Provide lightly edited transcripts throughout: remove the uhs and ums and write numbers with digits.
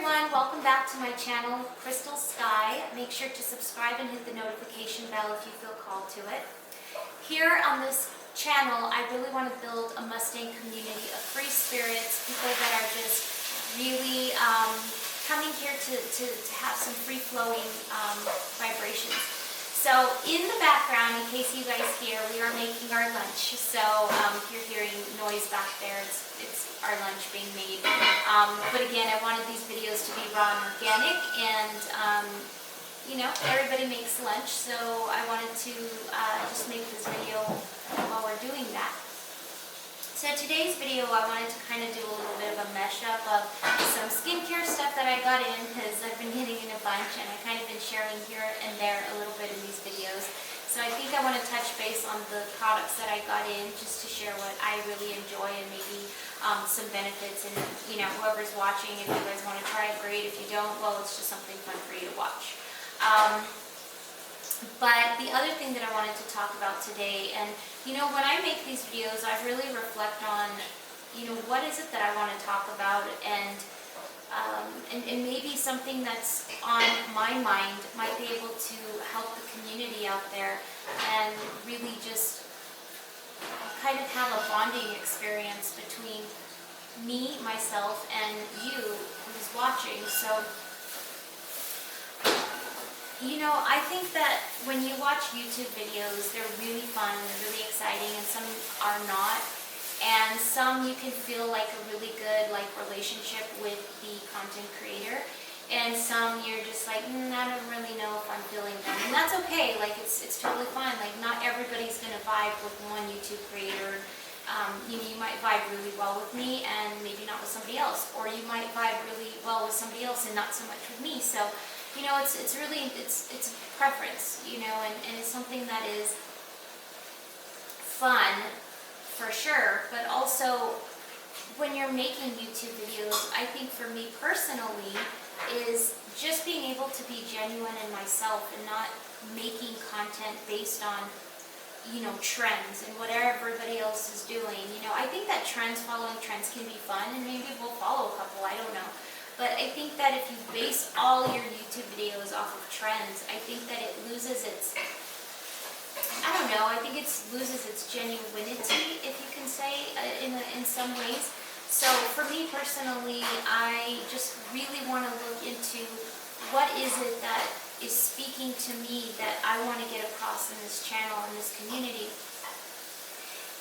everyone, welcome back to my channel, Crystal Sky. Make sure to subscribe and hit the notification bell if you feel called to it. Here on this channel, I really want to build a Mustang community of free spirits, people that are just really coming here to have some free-flowing vibrations. So in the background, in case you guys hear, we are making our lunch. So if you're hearing noise back there, it's our lunch being made. But again, I wanted these videos to be raw and organic, and you know, everybody makes lunch, so I wanted to just make this video while we're doing that. So today's video, I wanted to kind of do a little bit of a mashup of some skincare stuff that I got in, because I've been getting in a bunch, and I've kind of been sharing here and there a little bit in these videos. So I think I want to touch base on the products that I got in, just to share what I really enjoy and maybe some benefits. And you know, whoever's watching, if you guys want to try it, great. If you don't, well, it's just something fun for you to watch. But the other thing that I wanted to talk about today, and you know, when I make these videos, I really reflect on, you know, what is it that I want to talk about, and maybe something that's on my mind might be able to help the community out there and really just kind of have a bonding experience between me, myself, and you who's watching. So, you know, I think that when you watch YouTube videos, they're really fun, they're really exciting, and some are not. And some you can feel like a really good relationship with the content creator, and some you're just like, I don't really know if I'm feeling them. And that's okay, like it's totally fine. Like, not everybody's gonna vibe with one YouTube creator. You know, you might vibe really well with me and maybe not with somebody else, or you might vibe really well with somebody else and not so much with me. So, you know, it's really it's preference, you know, and it's something that is fun for sure, but also when you're making YouTube videos, I think for me personally is just being able to be genuine in myself and not making content based on, you know, trends and what everybody else is doing. You know, I think that following trends can be fun, and maybe we'll follow a couple, I don't know. But I think that if you base all your YouTube videos off of trends, I think that it loses its, I don't know, I think it loses its genuinity, if you can say, in some ways. So for me personally, I just really want to look into what is it that is speaking to me that I want to get across in this channel, in this community.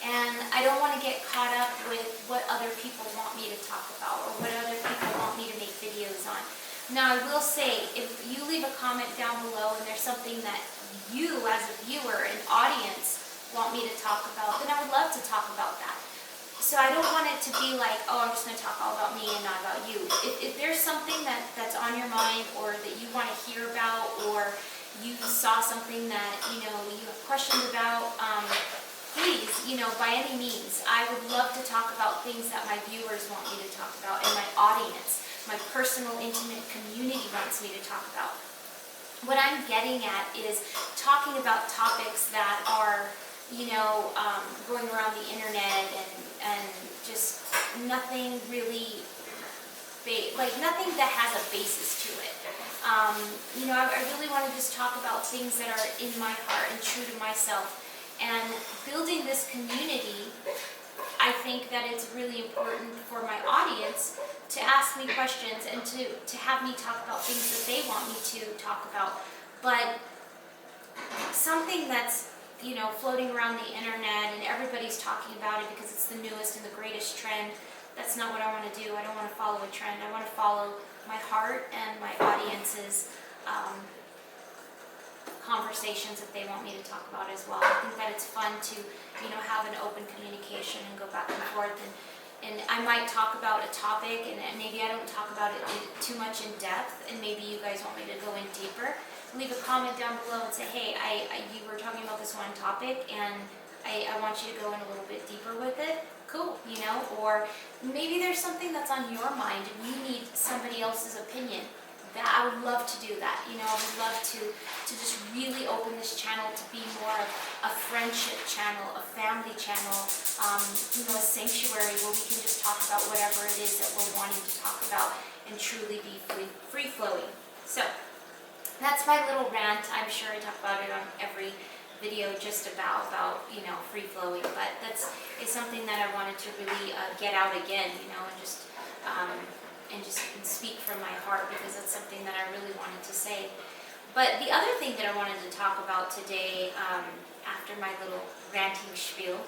And I don't want to get caught up with what other people want me to talk about or what other people want me to make videos on. Now, I will say, if you leave a comment down below and there's something that you, as a viewer and audience, want me to talk about, then I would love to talk about that. So I don't want it to be like, oh, I'm just going to talk all about me and not about you. If there's something that's on your mind, or that you want to hear about, or you saw something that, you know, you have questions about, please, you know, by any means, I would love to talk about things that my viewers want me to talk about, and my audience, my personal, intimate community wants me to talk about. What I'm getting at is talking about topics that are, you know, going around the internet, and just nothing really, nothing that has a basis to it. You know, I really want to just talk about things that are in my heart and true to myself. And building this community, I think that it's really important for my audience to ask me questions and to have me talk about things that they want me to talk about. But something that's, you know, floating around the internet and everybody's talking about it because it's the newest and the greatest trend, that's not what I want to do. I don't want to follow a trend. I want to follow my heart and my audience's conversations that they want me to talk about as well. I think that it's fun to, you know, have an open communication and go back and forth, and I might talk about a topic, and maybe I don't talk about it too much in depth, and maybe you guys want me to go in deeper. Leave a comment down below and say, hey, you were talking about this one topic, and I want you to go in a little bit deeper with it. Cool, you know, or maybe there's something that's on your mind and you need somebody else's opinion. that I would love to do that. You know, I would love to just really open this channel to be more of a friendship channel, a family channel, you know, a sanctuary where we can just talk about whatever it is that we're wanting to talk about and truly be free-flowing. So that's my little rant. I'm sure I talk about it on every video just about you know, free-flowing, but that's is something that I wanted to really get out again, you know, and just speak from my heart, because that's something that I really wanted to say. But the other thing that I wanted to talk about today, after my little ranting spiel,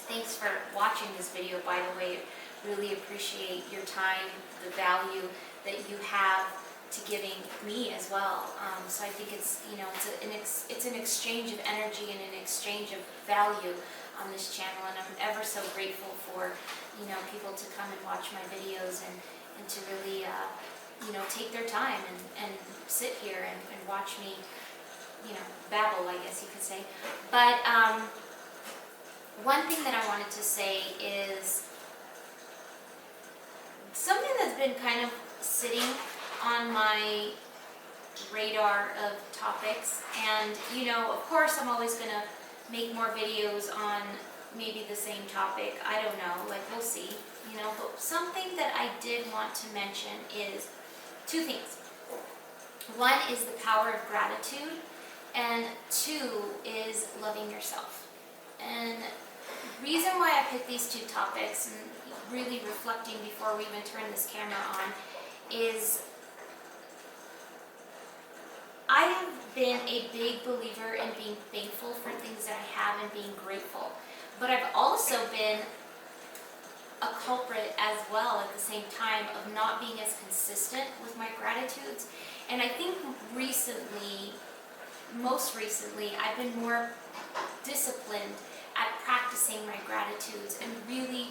thanks for watching this video, by the way. Really appreciate your time, the value that you have to giving me as well. So I think it's, you know, it's an exchange of energy and an exchange of value on this channel, and I'm ever so grateful for, you know, people to come and watch my videos and to really, you know, take their time and sit here and watch me, you know, babble, I guess you could say. But one thing that I wanted to say is something that's been kind of sitting on my radar of topics, and you know, of course I'm always gonna make more videos on maybe the same topic. I don't know, like we'll see, you know. But something that I did want to mention is two things. One is the power of gratitude, and two is loving yourself. And the reason why I picked these two topics, and really reflecting before we even turn this camera on, is I have been a big believer in being thankful for things that I have and being grateful. But I've also been a culprit as well at the same time of not being as consistent with my gratitudes. And I think recently, most recently, I've been more disciplined at practicing my gratitudes and really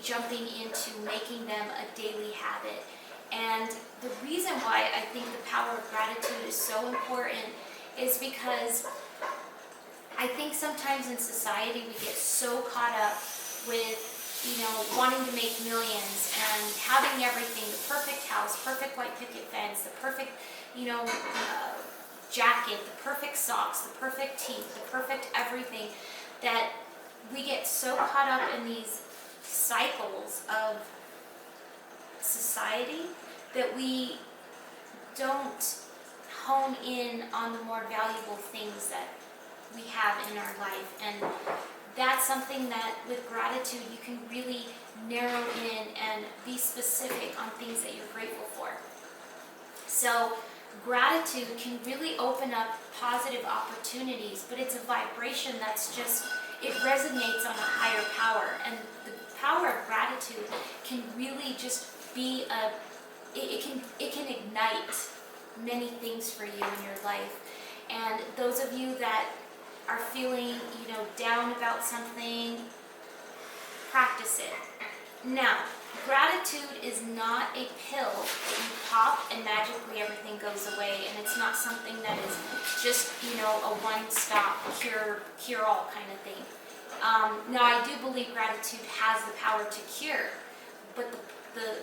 jumping into making them a daily habit. And the reason why I think the power of gratitude is so important is because I think sometimes in society we get so caught up with, you know, wanting to make millions and having everything, the perfect house, perfect white picket fence, the perfect, you know, jacket, the perfect socks, the perfect teeth, the perfect everything, that we get so caught up in these cycles of society that we don't hone in on the more valuable things that we have in our life. And that's something that with gratitude you can really narrow in and be specific on things that you're grateful for. So gratitude can really open up positive opportunities, but it's a vibration that's just, it resonates on a higher power. And the power of gratitude can really just be it can ignite many things for you in your life. And those of you that are feeling, you know, down about something, practice it. Now, gratitude is not a pill that you pop and magically everything goes away, and it's not something that is just, you know, a one-stop cure-all kind of thing. Now, I do believe gratitude has the power to cure, but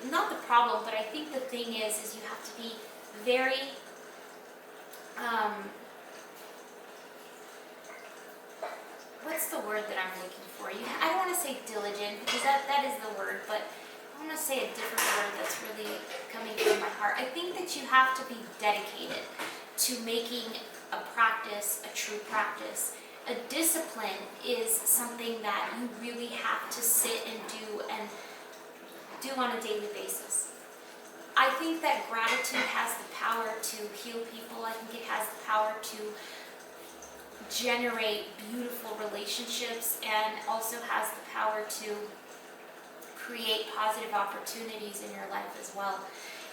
not the problem, but I think the thing is you have to be very what's the word that I'm looking for? I don't want to say diligent, because that is the word, but I want to say a different word that's really coming from my heart. I think that you have to be dedicated to making a practice a true practice. A discipline is something that you really have to sit and do on a daily basis. I think that gratitude has the power to heal people. I think it has the power to generate beautiful relationships, and also has the power to create positive opportunities in your life as well.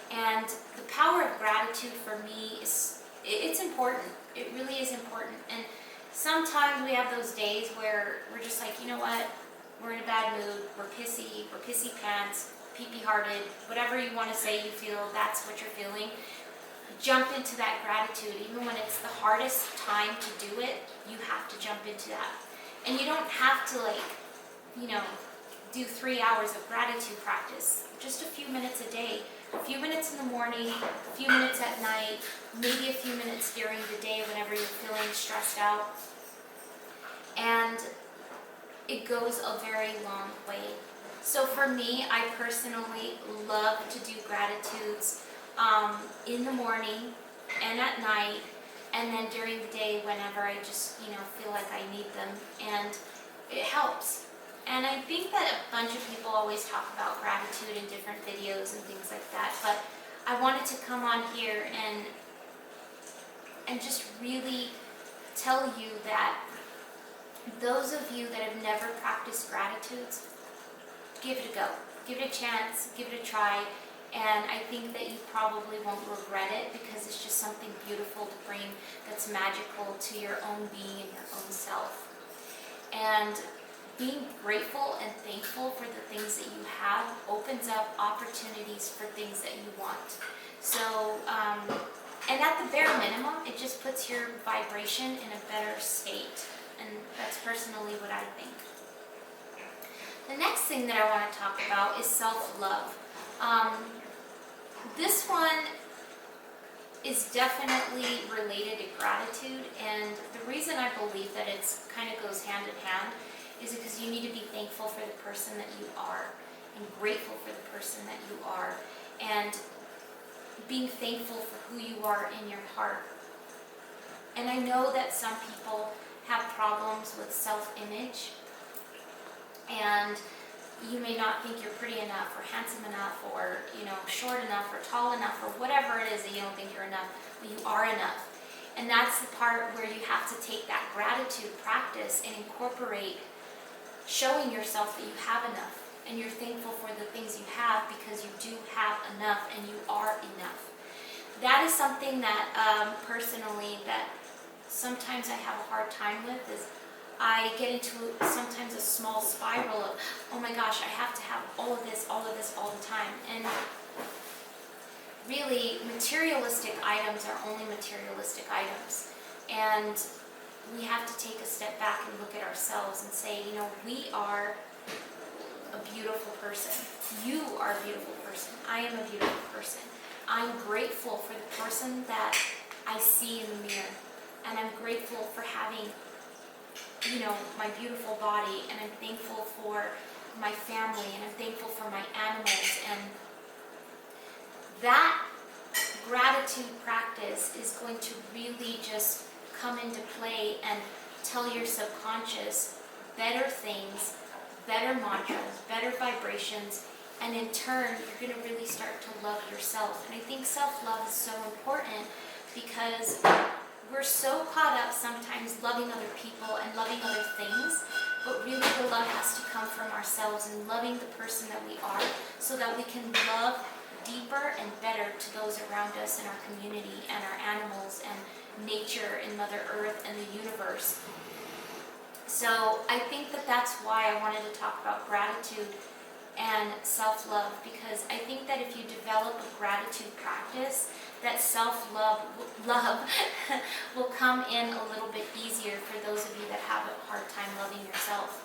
And the power of gratitude for me it's important. It really is important. And sometimes we have those days where we're just like, you know what, we're in a bad mood, we're pissy pants, pee-pee hearted, whatever you want to say you feel, that's what you're feeling. Jump into that gratitude. Even when it's the hardest time to do it, you have to jump into that. And you don't have to, like, you know, do 3 hours of gratitude practice. Just a few minutes a day, a few few minutes in the morning, a few minutes at night, maybe a few minutes during the day whenever you're feeling stressed out. And it goes a very long way. So for me, I personally love to do gratitudes in the morning and at night, and then during the day whenever I just, feel like I need them, and it helps. And I think that a bunch of people always talk about gratitude in different videos and things like that, but I wanted to come on here and just really tell you that those of you that have never practiced gratitudes, give it a go. Give it a chance, give it a try, and I think that you probably won't regret it, because it's just something beautiful to bring that's magical to your own being and your own self. And being grateful and thankful for the things that you have opens up opportunities for things that you want. So, and at the bare minimum, it just puts your vibration in a better state. And that's personally what I think. The next thing that I want to talk about is self-love. This one is definitely related to gratitude, and the reason I believe that it's kind of goes hand in hand is because you need to be thankful for the person that you are and grateful for the person that you are, and being thankful for who you are in your heart. And I know that some people have problems with self-image, and you may not think you're pretty enough or handsome enough or short enough or tall enough or whatever it is that you don't think you're enough, but you are enough. And that's the part where you have to take that gratitude practice and incorporate showing yourself that you have enough, and you're thankful for the things you have, because you do have enough and you are enough. That is something that personally that sometimes I have a hard time with, is I get into sometimes a small spiral of, oh my gosh, I have to have all of this all the time. And really, materialistic items are only materialistic items. And we have to take a step back and look at ourselves and say, we are a beautiful person. You are a beautiful person. I am a beautiful person. I'm grateful for the person that I see in the mirror. And I'm grateful for having, my beautiful body. And I'm thankful for my family. And I'm thankful for my animals. And that gratitude practice is going to really just come into play and tell your subconscious better things, better mantras, better vibrations, and in turn, you're going to really start to love yourself. And I think self-love is so important, because we're so caught up sometimes loving other people and loving other things, but really the love has to come from ourselves and loving the person that we are, so that we can love deeper and better to those around us in our community and our animals and nature and Mother Earth and the universe. So I think that that's why I wanted to talk about gratitude and self-love, because I think that if you develop a gratitude practice, that self-love will come in a little bit easier for those of you that have a hard time loving yourself.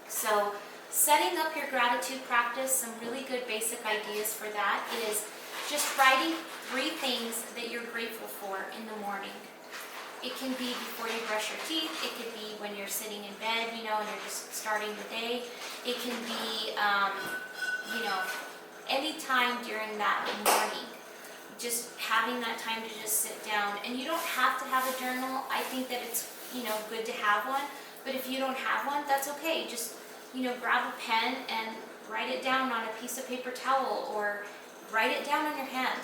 So setting up your gratitude practice, some really good basic ideas for that is just writing 3 things that you're grateful for in the morning. It can be before you brush your teeth. It could be when you're sitting in bed, and you're just starting the day. It can be, any time during that morning. Just having that time to just sit down. And you don't have to have a journal. I think that it's, good to have one. But if you don't have one, that's okay. Just, grab a pen and write it down on a piece of paper towel, or write it down on your hand.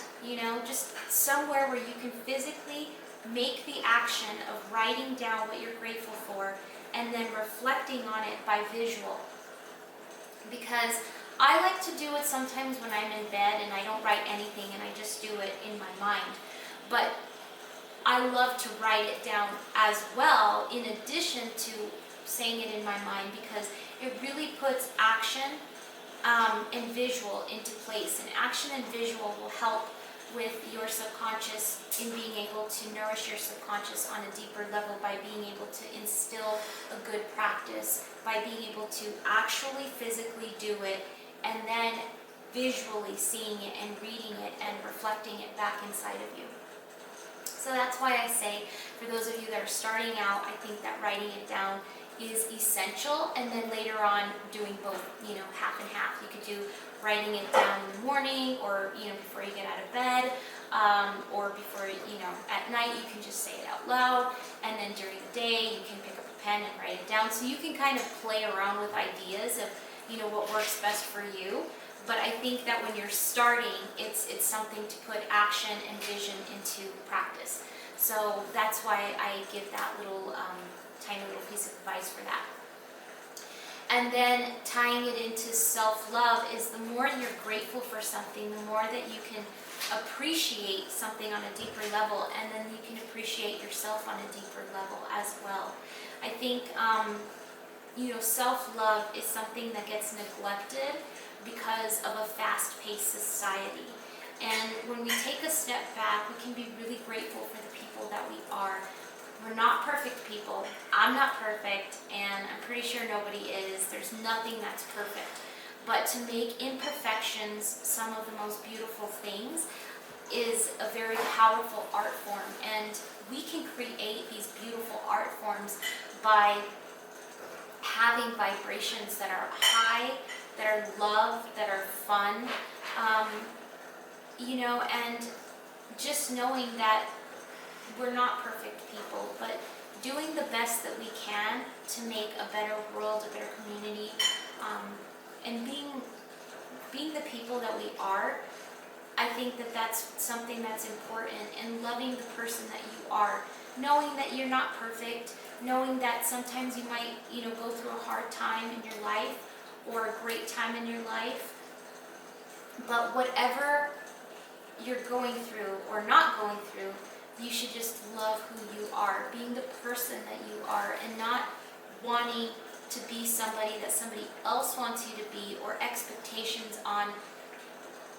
Just somewhere where you can physically make the action of writing down what you're grateful for and then reflecting on it by visual. Because I like to do it sometimes when I'm in bed and I don't write anything and I just do it in my mind. But I love to write it down as well, in addition to saying it in my mind, because it really puts action and visual into place. And action and visual will help with your subconscious in being able to nourish your subconscious on a deeper level, by being able to instill a good practice, by being able to actually physically do it, and then visually seeing it and reading it and reflecting it back inside of you. So that's why I say, for those of you that are starting out, I think that writing it down is essential, and then later on doing both, half and half. You could do writing it down in the morning, or before you get out of bed, or before at night you can just say it out loud, and then during the day you can pick up a pen and write it down. So you can kind of play around with ideas of what works best for you. But I think that when you're starting, it's something to put action and vision into practice. So that's why I give that little tiny little piece of advice for that. And then tying it into self-love is, the more you're grateful for something, the more that you can appreciate something on a deeper level, and then you can appreciate yourself on a deeper level as well. I think self-love is something that gets neglected because of a fast-paced society. And when we take a step back, we can be really grateful for the people that we are. We're not perfect people. I'm not perfect, and I'm pretty sure nobody is. There's nothing that's perfect. But to make imperfections some of the most beautiful things is a very powerful art form. And we can create these beautiful art forms by having vibrations that are high, that are love, that are fun, and just knowing that we're not perfect people, but doing the best that we can to make a better world, a better community, and being the people that we are. I think that that's something that's important, and loving the person that you are, knowing that you're not perfect, knowing that sometimes you might, go through a hard time in your life or a great time in your life, but whatever you're going through or not going through, you should just love who you are, being the person that you are, and not wanting to be somebody that somebody else wants you to be, or expectations on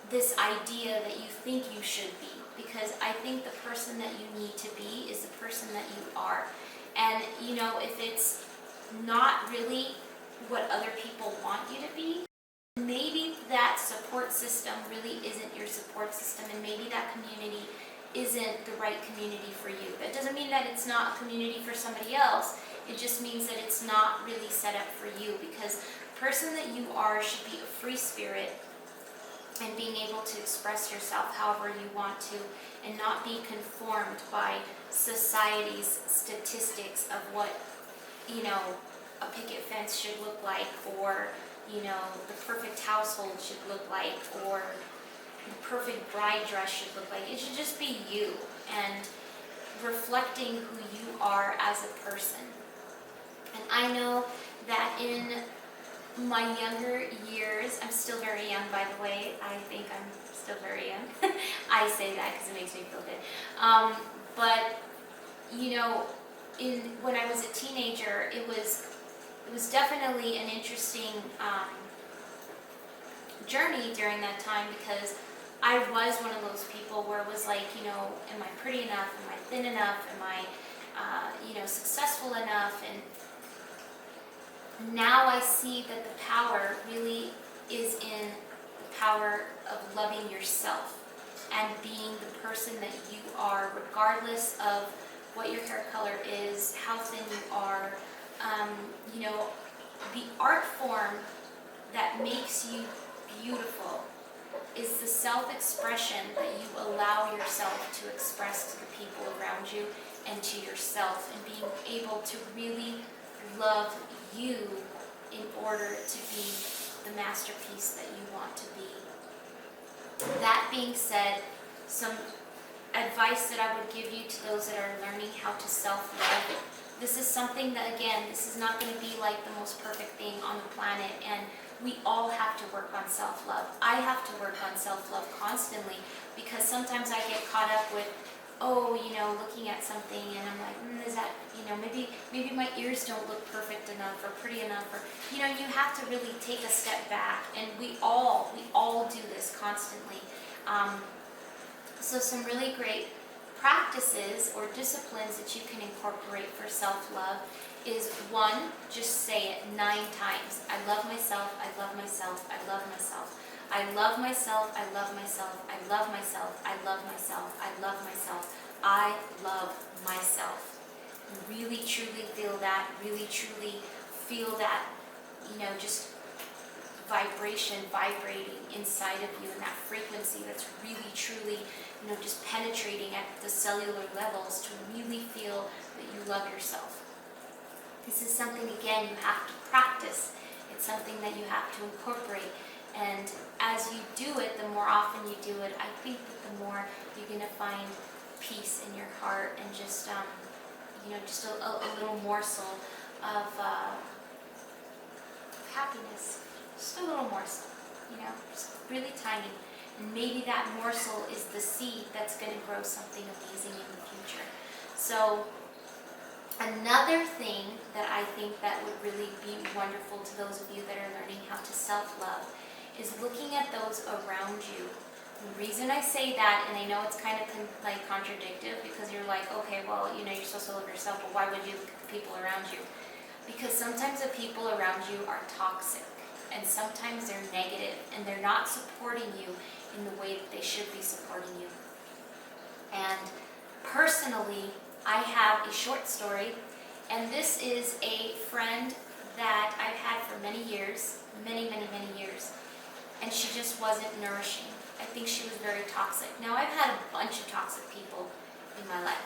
this idea that you think you should be. Because I think the person that you need to be is the person that you are. And if it's not really what other people want you to be, maybe that support system really isn't your support system, and maybe that community isn't the right community for you. That doesn't mean that it's not a community for somebody else. It just means that it's not really set up for you, because the person that you are should be a free spirit, and being able to express yourself however you want to, and not be conformed by society's statistics of what a picket fence should look like, or the perfect household should look like, or the perfect bride dress should look like. It should just be you, and reflecting who you are as a person. And I know that in my younger years, I'm still very young, by the way. I think I'm still very young. I say that because it makes me feel good. But when I was a teenager, it was definitely an interesting journey during that time, because I was one of those people where it was like, am I pretty enough? Am I thin enough? Am I, successful enough? And now I see that the power really is in the power of loving yourself and being the person that you are, regardless of what your hair color is, how thin you are. The art form that makes you beautiful is the self-expression that you allow yourself to express to the people around you and to yourself, and being able to really love you in order to be the masterpiece that you want to be. That being said, some advice that I would give you to those that are learning how to self-love. This is something that, again, this is not going to be like the most perfect thing on the planet, and we all have to work on self-love. I have to work on self-love constantly, because sometimes I get caught up with, looking at something and I'm like, is that, maybe my ears don't look perfect enough or pretty enough, or, you have to really take a step back, and we all do this constantly. So some really great practices or disciplines that you can incorporate for self-love is, one, just say it 9 times. I love myself, I love myself, I love myself. I love myself, I love myself, I love myself, I love myself, I love myself, I love myself. Really truly feel that, really truly feel that, just vibration vibrating inside of you, and that frequency that's really truly, just penetrating at the cellular levels to really feel that you love yourself. This is something, again, you have to practice. It's something that you have to incorporate. And as you do it, the more often you do it, I think that the more you're going to find peace in your heart, and just, just a little morsel of happiness. Just a little morsel, just really tiny. And maybe that morsel is the seed that's going to grow something amazing in the future. So another thing that I think that would really be wonderful to those of you that are learning how to self-love is looking at those around you. The reason I say that, and I know it's kind of like contradictory, because you're like, okay, well, you're supposed to love yourself, but why would you look at the people around you? Because sometimes the people around you are toxic, and sometimes they're negative, and they're not supporting you in the way that they should be supporting you. And personally, I have a short story, and this is a friend that I've had for many years, many years, and she just wasn't nourishing. I think she was very toxic. Now, I've had a bunch of toxic people in my life.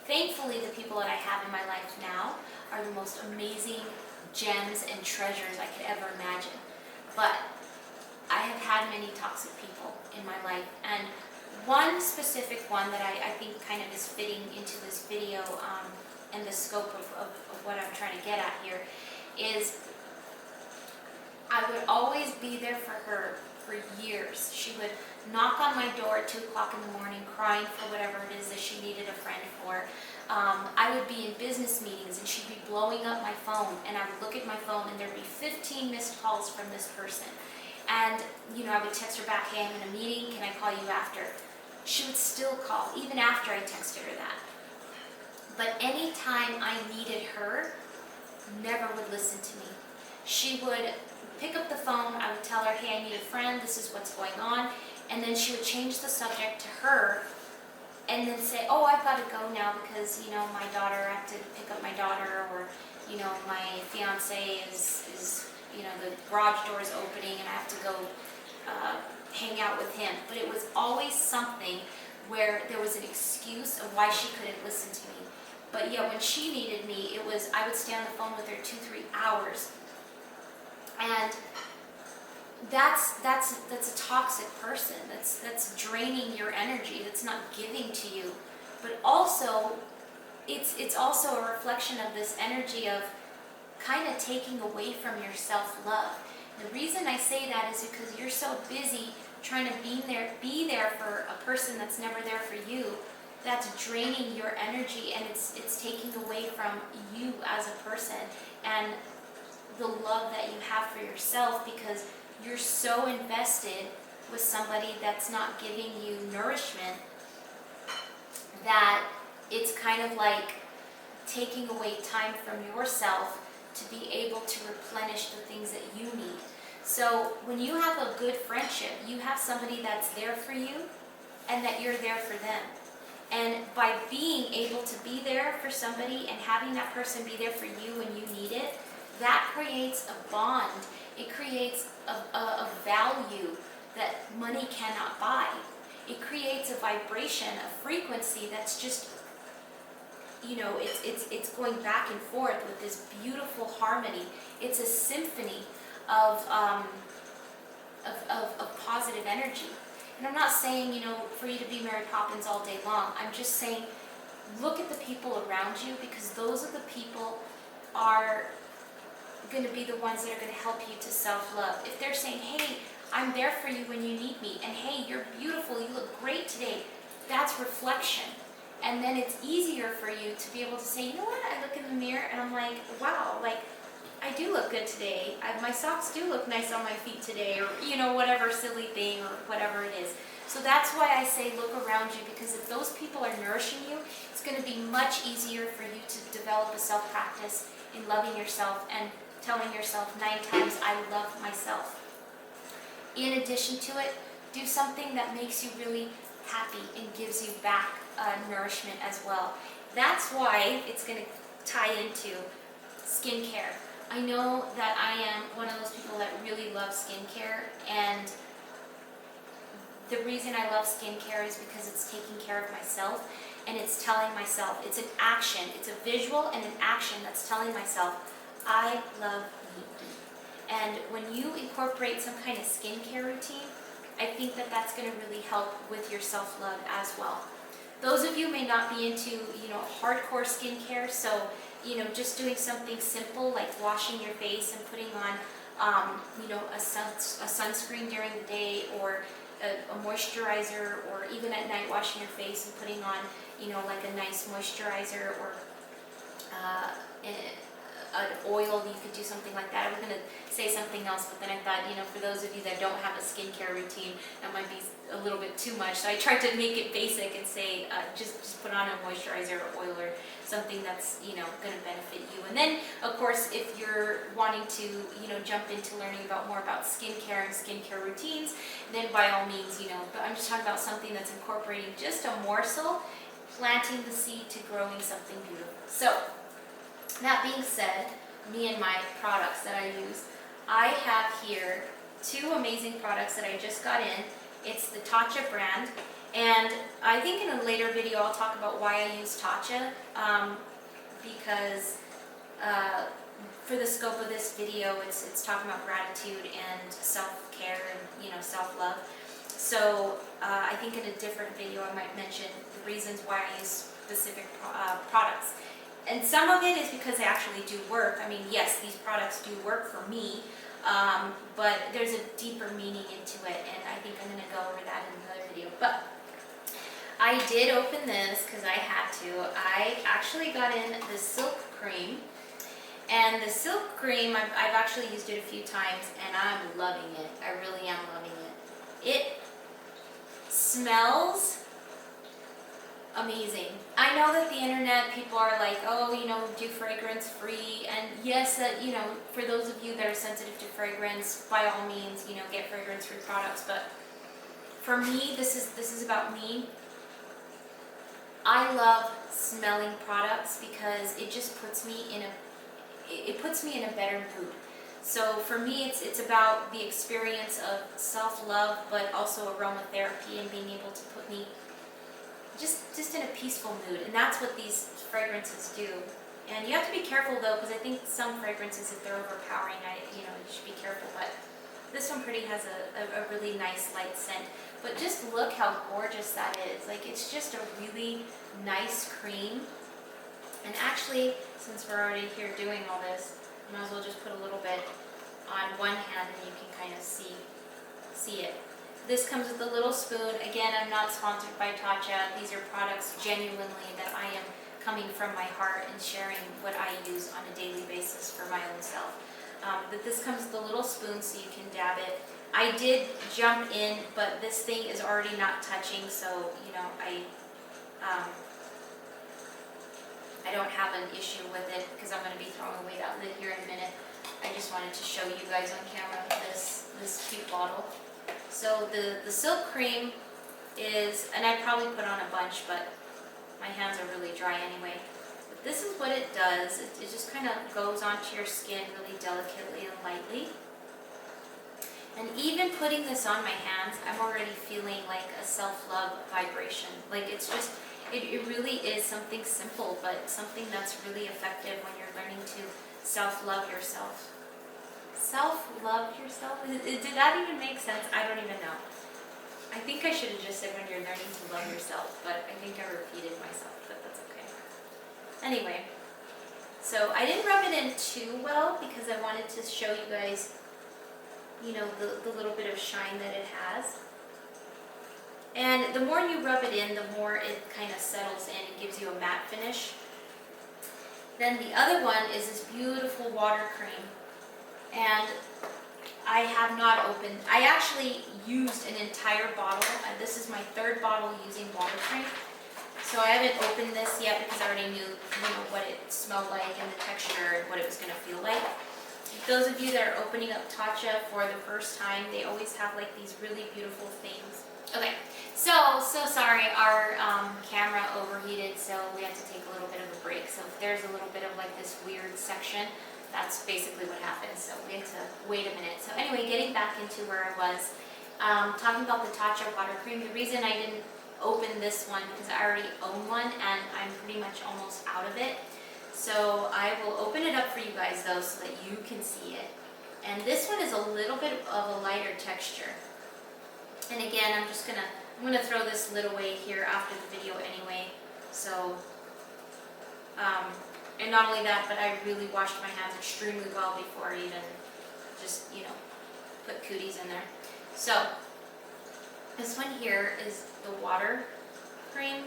Thankfully, the people that I have in my life now are the most amazing gems and treasures I could ever imagine. But I have had many toxic people in my life, and one specific one that I think kind of is fitting into this video, and the scope of what I'm trying to get at here, is I would always be there for her for years. She would knock on my door at 2 o'clock in the morning crying for whatever it is that she needed a friend for. I would be in business meetings and she'd be blowing up my phone, and I would look at my phone and there'd be 15 missed calls from this person. And, I would text her back, hey, I'm in a meeting, can I call you after? She would still call, even after I texted her that. But anytime I needed her, never would listen to me. She would pick up the phone, I would tell her, hey, I need a friend, this is what's going on, and then she would change the subject to her, and then say, oh, I've got to go now because, my daughter, I have to pick up my daughter, or, my fiance is the garage door is opening and I have to go hang out with him. But it was always something where there was an excuse of why she couldn't listen to me. But yet when she needed me, I would stay on the phone with her 2-3 hours. And that's a toxic person. That's draining your energy. That's not giving to you. But also, it's also a reflection of this energy of kind of taking away from your self-love. The reason I say that is because you're so busy trying to be there for a person that's never there for you. That's draining your energy, and it's taking away from you as a person and the love that you have for yourself, because you're so invested with somebody that's not giving you nourishment that it's kind of like taking away time from yourself to be able to replenish the things that you need. So when you have a good friendship, you have somebody that's there for you and that you're there for them. And by being able to be there for somebody and having that person be there for you when you need it, that creates a bond. It creates a value that money cannot buy. It creates a vibration, a frequency that's just, it's going back and forth with this beautiful harmony. It's a symphony of positive energy. And I'm not saying, for you to be Mary Poppins all day long. I'm just saying, look at the people around you, because those are the people are going to be the ones that are going to help you to self-love. If they're saying, hey, I'm there for you when you need me, and hey, you're beautiful, you look great today, that's reflection. And then it's easier for you to be able to say, you know what, I look in the mirror and I'm like, wow, I do look good today. My socks do look nice on my feet today, or, whatever silly thing or whatever it is. So that's why I say look around you, because if those people are nourishing you, it's going to be much easier for you to develop a self-practice in loving yourself and telling yourself 9 times, I love myself. in addition to it, do something that makes you really happy and gives you back nourishment as well. That's why it's going to tie into skincare. I know that I am one of those people that really love skincare, and the reason I love skincare is because it's taking care of myself, and it's telling myself, it's an action, it's a visual and an action that's telling myself, I love me. And when you incorporate some kind of skincare routine, I think that that's going to really help with your self-love as well. Those of you may not be into, hardcore skincare, so, just doing something simple like washing your face and putting on, a sunscreen during the day, or a moisturizer, or even at night washing your face and putting on, like a nice moisturizer, or an oil. You could do something like that. I was going to say something else, but then I thought, for those of you that don't have a skincare routine, that might be a little bit too much. So I tried to make it basic and say, just put on a moisturizer or oil or something that's, going to benefit you. And then, of course, if you're wanting to, jump into learning more about skincare and skincare routines, then by all means, but I'm just talking about something that's incorporating just a morsel, planting the seed to growing something beautiful. So, that being said, me and my products that I use, I have here 2 amazing products that I just got in. It's the Tatcha brand, and I think in a later video I'll talk about why I use Tatcha, because for the scope of this video, it's talking about gratitude and self-care and self-love. So I think in a different video I might mention the reasons why I use specific products. And some of it is because they actually do work. I mean, yes, these products do work for me, but there's a deeper meaning into it, and I think I'm going to go over that in another video. But I did open this because I had to. I actually got in the silk cream, and the silk cream, I've actually used it a few times, and I'm loving it. I really am loving it. It smells amazing. I know that the internet, people are like, oh, do fragrance free, and yes, for those of you that are sensitive to fragrance, by all means, get fragrance free products. But for me, this is about me. I love smelling products because it just puts me in a better mood. So for me, it's about the experience of self-love, but also aromatherapy, and being able to put me just in a peaceful mood, and that's what these fragrances do. And you have to be careful though, because I think some fragrances, if they're overpowering, you should be careful. But this one has a really nice light scent. But just look how gorgeous that is. Like, it's just a really nice cream. And actually, since we're already here doing all this, I might as well just put a little bit on one hand, and you can kind of see it. This comes with a little spoon. Again, I'm not sponsored by Tatcha. These are products genuinely that I am coming from my heart and sharing what I use on a daily basis for my own self. But this comes with a little spoon so you can dab it. I did jump in, but this thing is already not touching, so I don't have an issue with it because I'm going to be throwing away that lid here in a minute. I just wanted to show you guys on camera this cute bottle. So the silk cream is, and I probably put on a bunch, but my hands are really dry anyway. But this is what it does. It just kind of goes onto your skin really delicately and lightly. And even putting this on my hands, I'm already feeling like a self-love vibration. Like, it's just, it really is something simple, but something that's really effective when you're learning to self-love yourself. Self-love yourself? Did that even make sense? I don't even know. I think I should have just said when you're learning to love yourself, but I think I repeated myself, but that's okay. Anyway, so I didn't rub it in too well because I wanted to show you guys, the little bit of shine that it has. And the more you rub it in, the more it kind of settles in and gives you a matte finish. Then the other one is this beautiful water cream. And I have not opened, I actually used an entire bottle. This is my 3rd bottle using water cream. So I haven't opened this yet because I already knew what it smelled like and the texture and what it was going to feel like. those of you that are opening up Tatcha for the first time, they always have like these really beautiful things. Okay, so sorry, our camera overheated, so we had to take a little bit of a break. So if there's a little bit of like this weird section, that's basically what happened. So we had to wait a minute. So anyway, getting back into where I was, talking about the Tatcha water cream. The reason I didn't open this one because I already own one and I'm pretty much almost out of it. So I will open it up for you guys though so that you can see it. And this one is a little bit of a lighter texture. And again, I'm gonna throw this lid away here after the video anyway. So, and not only that, but I really washed my hands extremely well before I even just, put cooties in there. So, this one here is the water cream.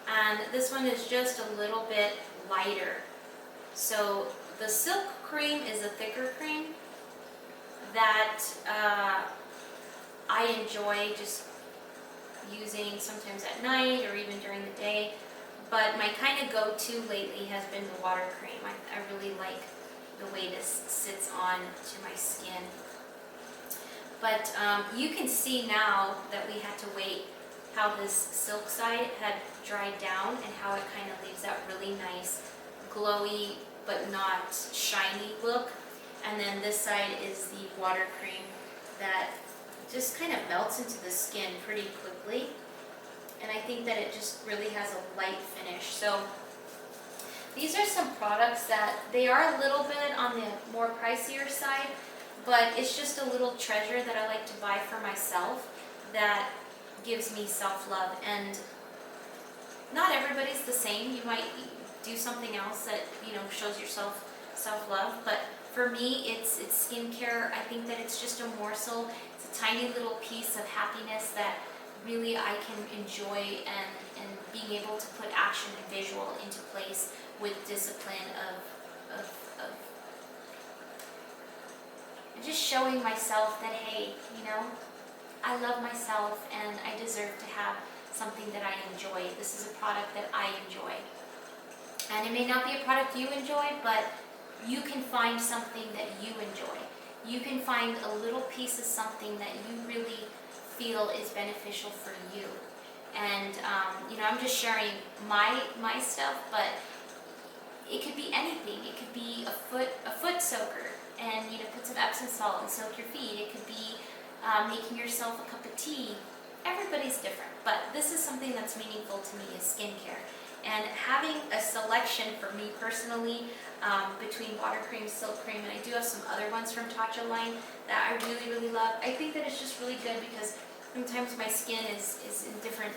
And this one is just a little bit lighter. So the silk cream is a thicker cream that I enjoy just using sometimes at night or even during the day. But my kind of go-to lately has been the water cream. I really like the way this sits on to my skin. But you can see now that we had to wait how this silk side had dried down and how it kind of leaves that really nice glowy but not shiny look. And then this side is the water cream that just kind of melts into the skin pretty quickly. And I think that it just really has a light finish. So these are some products that they are a little bit on the more pricier side, but it's just a little treasure that I like to buy for myself that gives me self-love. And not everybody's the same. You might do something else that shows yourself self-love, but for me it's skincare. I think that it's just a morsel. It's a tiny little piece of happiness that really I can enjoy, and being able to put action and visual into place with discipline of just showing myself that, hey, I love myself and I deserve to have something that I enjoy. This is a product that I enjoy. And it may not be a product you enjoy, but you can find something that you enjoy. You can find a little piece of something that you really feel is beneficial for you. And I'm just sharing my stuff, but it could be anything. It could be a foot soaker, and put some Epsom salt and soak your feet. It could be making yourself a cup of tea. Everybody's different, but this is something that's meaningful to me is skincare. And having a selection for me personally between water cream, silk cream, and I do have some other ones from Tatcha line that I really, really love. I think that it's just really good because sometimes my skin is in different,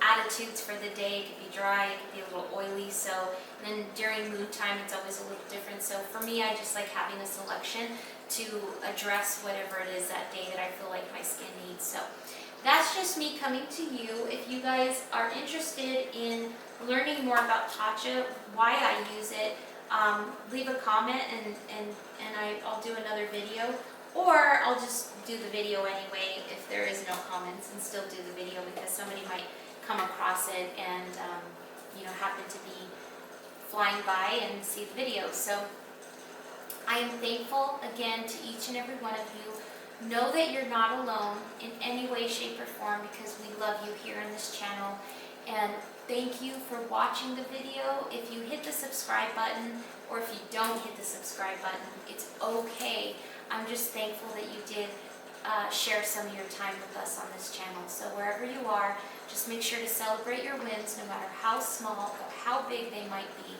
attitudes for the day. It could be dry, it could be a little oily. So then during mood time, it's always a little different. So for me, I just like having a selection to address whatever it is that day that I feel like my skin needs. So that's just me coming to you. If you guys are interested in learning more about Tatcha, why I use it, leave a comment and I'll do another video, or I'll just do the video anyway if there is no comments and still do the video, because somebody might come across it and happen to be flying by and see the video. So I am thankful again to each and every one of you. Know that you're not alone in any way, shape, or form, because we love you here in this channel. And thank you for watching the video. If you hit the subscribe button, or if you don't hit the subscribe button, it's okay. I'm just thankful that you did share some of your time with us on this channel. So wherever you are, just make sure to celebrate your wins, no matter how small or how big they might be.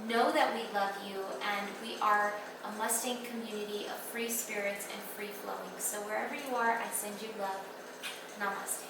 Know that we love you, and we are a Mustang community of free spirits and free flowing. So wherever you are, I send you love. Namaste.